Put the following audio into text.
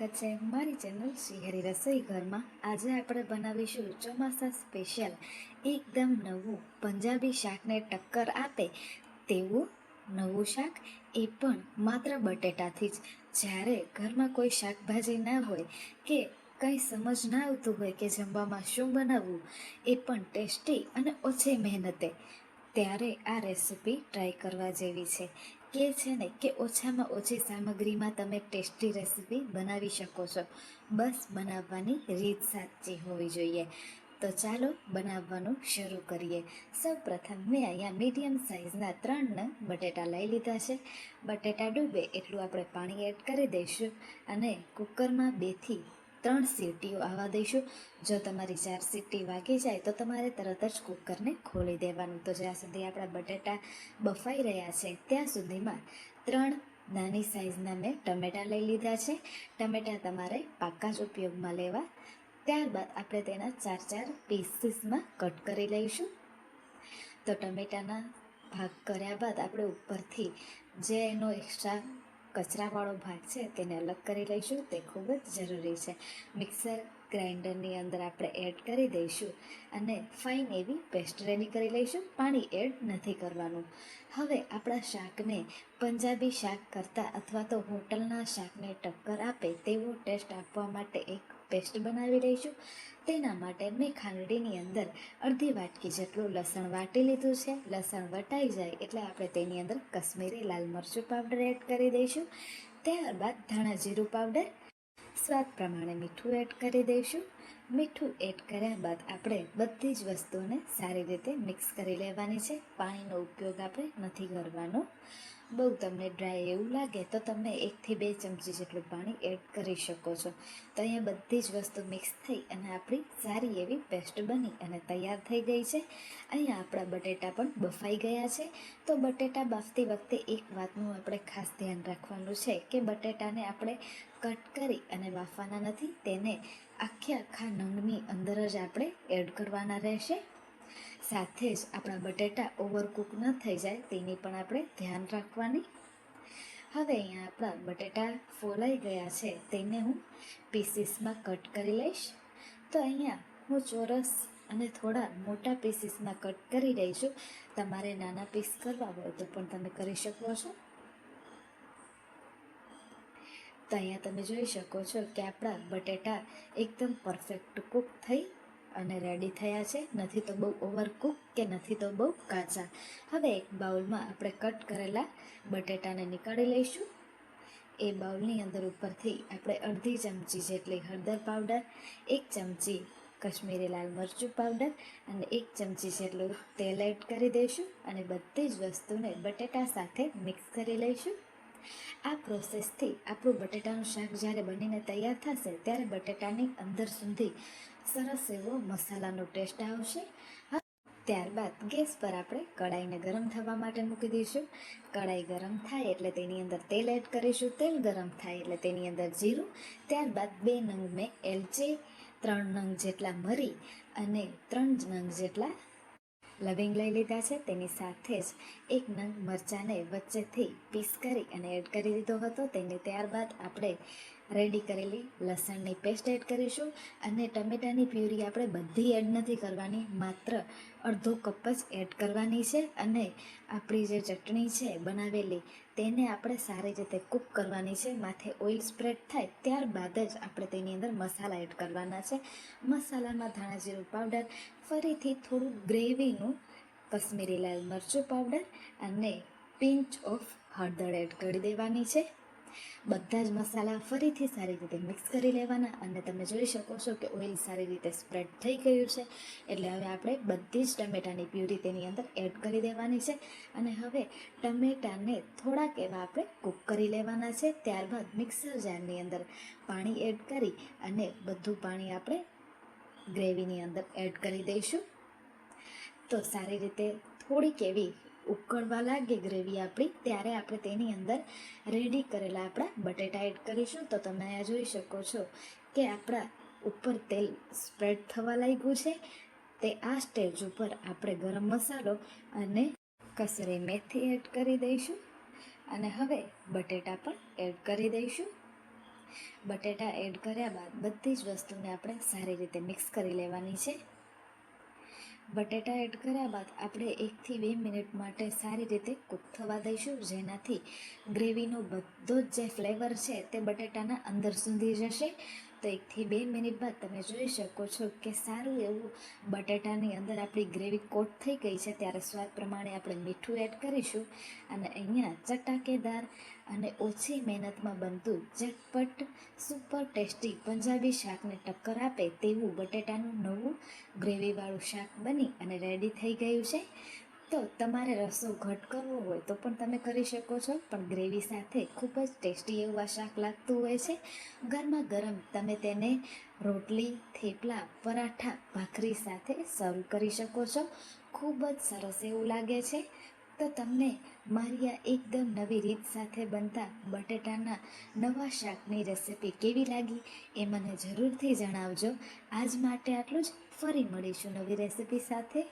સ્વાગત છે મારી ચેનલ શિહરી રસોઈ ઘરમાં। આજે આપણે બનાવીશું ચોમાસા સ્પેશિયલ એકદમ નવું પંજાબી શાકને ટક્કર આપે તેવું નવું શાક, એ પણ માત્ર બટેટાથી જ। જ્યારે ઘરમાં કોઈ શાકભાજી ના હોય કે કંઈ સમજ ના આવતું હોય કે જમવામાં શું બનાવવું, એ પણ ટેસ્ટી અને ઓછી મહેનતે, ત્યારે આ રેસીપી ટ્રાય કરવા જેવી છે। છે ને કે ઓછામાં ઓછી સામગ્રીમાં તમે ટેસ્ટી રેસીપી બનાવી શકો છો, બસ બનાવવાની રીત સાચી હોવી જોઈએ। તો ચાલો બનાવવાનું શરૂ કરીએ। સૌપ્રથમ મેં અહીંયા મીડિયમ સાઇઝના 3 નંગ બટેટા લઈ લીધા છે। બટેટા ડૂબે એટલું આપણે પાણી એડ કરી દઈશું અને કુકરમાં 2 થી 3 સીટીઓ આવવા દઈશું। જો તમારી 4 સીટી વાગી જાય તો તમારે તરત જ કુકરને ખોલી દેવાનું। તો જ્યાં સુધી આપણા બટેટા બફાઈ રહ્યા છે ત્યાં સુધીમાં 3 નાની સાઇઝના મેં ટમેટાં લઈ લીધા છે। ટમેટાં તમારે પાકા જ ઉપયોગમાં લેવા। ત્યારબાદ આપણે તેના 4 પીસીસમાં કટ કરી લઈશું। તો ટમેટાના ભાગ કર્યા બાદ આપણે ઉપરથી જે એનો એક્સ્ટ્રા કચરાવાળો ભાગ છે તેને અલગ કરી લઈશું, તે ખૂબ જ જરૂરી છે। મિક્સર ગ્રાઇન્ડરની અંદર આપણે એડ કરી દઈશું અને ફાઇન એવી પેસ્ટ રેડી કરી લઈશું, પાણી એડ નથી કરવાનું। હવે આપણા શાકને પંજાબી શાક કરતાં અથવા તો હોટલના શાકને ટક્કર આપે તેવો ટેસ્ટ આપવા માટે એક પેસ્ટ બનાવી લઈશું। તેના માટે મેં ખાંડણીની અંદર અડધી વાટકી જેટલું લસણ વાટી લીધું છે। લસણ વટાઈ જાય એટલે આપણે તેની અંદર કશ્મીરી લાલ મરચું પાવડર એડ કરી દઈશું। ત્યારબાદ ધાણા જીરું પાવડર, સ્વાદ પ્રમાણે મીઠું એડ કરી દઈશું। મીઠું એડ કર્યા બાદ આપણે બધી જ વસ્તુઓને સારી રીતે મિક્સ કરી લેવાની છે, પાણીનો ઉપયોગ આપણે નથી કરવાનો। બહુ તમને ડ્રાય એવું લાગે તો તમે 1 થી 2 ચમચી જેટલું પાણી એડ કરી શકો છો। તો અહીંયા બધી જ વસ્તુ મિક્સ થઈ અને આપણી સારી એવી પેસ્ટ બની અને તૈયાર થઈ ગઈ છે। અહીંયા આપણા બટેટા પણ બફાઈ ગયા છે। તો બટેટા બાફતી વખતે એક વાતનું આપણે ખાસ ધ્યાન રાખવાનું છે કે બટેટાને આપણે કટ કરી અને બાફવાના નથી, તેને આખા નંગની અંદર જ આપણે એડ કરવાના રહેશે। સાથે જ આપણા બટેટા ઓવરકુક ન થઈ જાય તેની પણ આપણે ધ્યાન રાખવાની। હવે અહીંયા આપણા બટેટા ફોલાઈ ગયા છે, તેને હું પીસીસમાં કટ કરી લઈશ। તો અહીંયા હું ચોરસ અને થોડા મોટા પીસીસમાં કટ કરી રહી છું। તમારે નાના પીસ કરવા હોય તો પણ તમે કરી શકો છો। તો અહીંયા તમે જોઈ શકો છો કે આપણા બટેટા એકદમ પરફેક્ટ કૂક થઈ અને રેડી થયા છે, નથી તો બહુ ઓવરકૂક કે નથી તો બહુ કાચા। હવે એક બાઉલમાં આપણે કટ કરેલા બટેટાને નીકાળી લઈશું। એ બાઉલની અંદર ઉપરથી આપણે અડધી ચમચી જેટલી હળદર પાવડર, 1 ચમચી કશ્મીરી લાલ મરચું પાવડર અને 1 ચમચી જેટલું તેલ એડ કરી દઈશું અને બધી જ વસ્તુને બટેટા સાથે મિક્સ કરી લઈશું। આ પ્રોસેસથી આપણું બટેટાનું શાક જ્યારે બનીને તૈયાર થશે ત્યારે બટેટાની અંદર સુધી સરસ એવો મસાલાનો ટેસ્ટ આવશે। ત્યારબાદ ગેસ પર આપણે કડાઈને ગરમ થવા માટે મૂકી દઈશું। કડાઈ ગરમ થાય એટલે તેની અંદર તેલ એડ કરીશું। તેલ ગરમ થાય એટલે તેની અંદર જીરું, ત્યારબાદ 2 નંગ મેં એલચી, 3 નંગ જેટલા મરી અને 3 નંગ જેટલા લવિંગ લઈ લીધા છે। તેની સાથે જ 1 નંગ મરચાંને વચ્ચેથી પીસ કરી અને એડ કરી દીધો હતો તેને। ત્યારબાદ આપણે રેડી કરેલી લસણની પેસ્ટ એડ કરીશું અને ટમેટાની પ્યુરી આપણે બધી એડ નથી કરવાની, માત્ર અડધો કપ જ એડ કરવાની છે। અને આપણી જે ચટણી છે બનાવેલી તેને આપણે સારી રીતે કૂક કરવાની છે, માથે ઓઇલ સ્પ્રેડ થાય ત્યારબાદ જ આપણે તેની અંદર મસાલા એડ કરવાના છે। મસાલામાં ધાણા જીરું પાવડર, ફરીથી થોડું ગ્રેવીનું કશ્મીરી લાલ મરચું પાવડર અને પિંચ ઓફ હળદર એડ કરી દેવાની છે। બધા જ મસાલા ફરીથી સારી રીતે મિક્સ કરી લેવાના અને તમે જોઈ શકો છો કે ઓઇલ સારી રીતે સ્પ્રેડ થઈ ગયું છે, એટલે હવે આપણે બધી જ ટમેટાની પ્યુરી તેની અંદર એડ કરી દેવાની છે અને હવે ટમેટાને થોડાક એવા આપણે કૂક કરી લેવાના છે। ત્યારબાદ મિક્સર જારની અંદર પાણી એડ કરી અને બધું પાણી આપણે ગ્રેવીની અંદર એડ કરી દઈશું। તો સારી રીતે થોડીક એવી ઉકળવા લાગે ગ્રેવી આપણી, ત્યારે આપણે તેની અંદર રેડી કરેલા આપણા બટેટા એડ કરીશું। તો તમે અહીંયા જોઈ શકો છો કે આપણા ઉપર તેલ સ્પ્રેડ થવા લાગ્યું છે। તે આ સ્ટેજ ઉપર આપણે ગરમ મસાલો અને કસૂરી મેથી એડ કરી દઈશું અને હવે બટેટા પણ એડ કરી દઈશું। બટેટા એડ કર્યા બાદ બધી જ વસ્તુને આપણે સારી રીતે મિક્સ કરી લેવાની છે. બટેટા એડ કર્યા બાદ આપણે 1 થી 2 મિનિટ માટે સારી રીતે કૂક થવા દઈશું, જેનાથી ગ્રેવીનો બધો જ જે ફ્લેવર છે તે બટેટાના અંદર સુધી જશે. તો 1 થી 2 મિનિટ બાદ તમે જોઈ શકો છો કે સારું એવું બટેટાની અંદર આપણી ગ્રેવી કોટ થઈ ગઈ છે. ત્યારે સ્વાદ પ્રમાણે આપણે મીઠું એડ કરીશું. અને અહીંયા ચટાકેદાર અને ઓછી મહેનતમાં બનતું ઝટપટ સુપર ટેસ્ટી પંજાબી શાકને ટક્કર આપે તેવું બટેટાનું નવું ગ્રેવીવાળું શાક બની અને રેડી થઈ ગયું છે. તો તમારે રસો ઘટ કરવો હોય તો પણ તમે કરી શકો છો, પણ ગ્રેવી સાથે ખૂબ જ ટેસ્ટી એવું આ શાક લાગતું હોય છે. ગરમા ગરમ તમે તેને રોટલી, થેપલા, પરાઠા, ભાખરી સાથે સર્વ કરી શકો છો. ખૂબ જ સરસ એવું લાગે છે. તો તમને મારી આ એકદમ નવી રીત સાથે બનતા બટેટાના નવા શાકની રેસિપી કેવી લાગી એ મને જરૂરથી જણાવજો. આજ માટે આટલું જ. ફરી મળીશું નવી રેસિપી સાથે.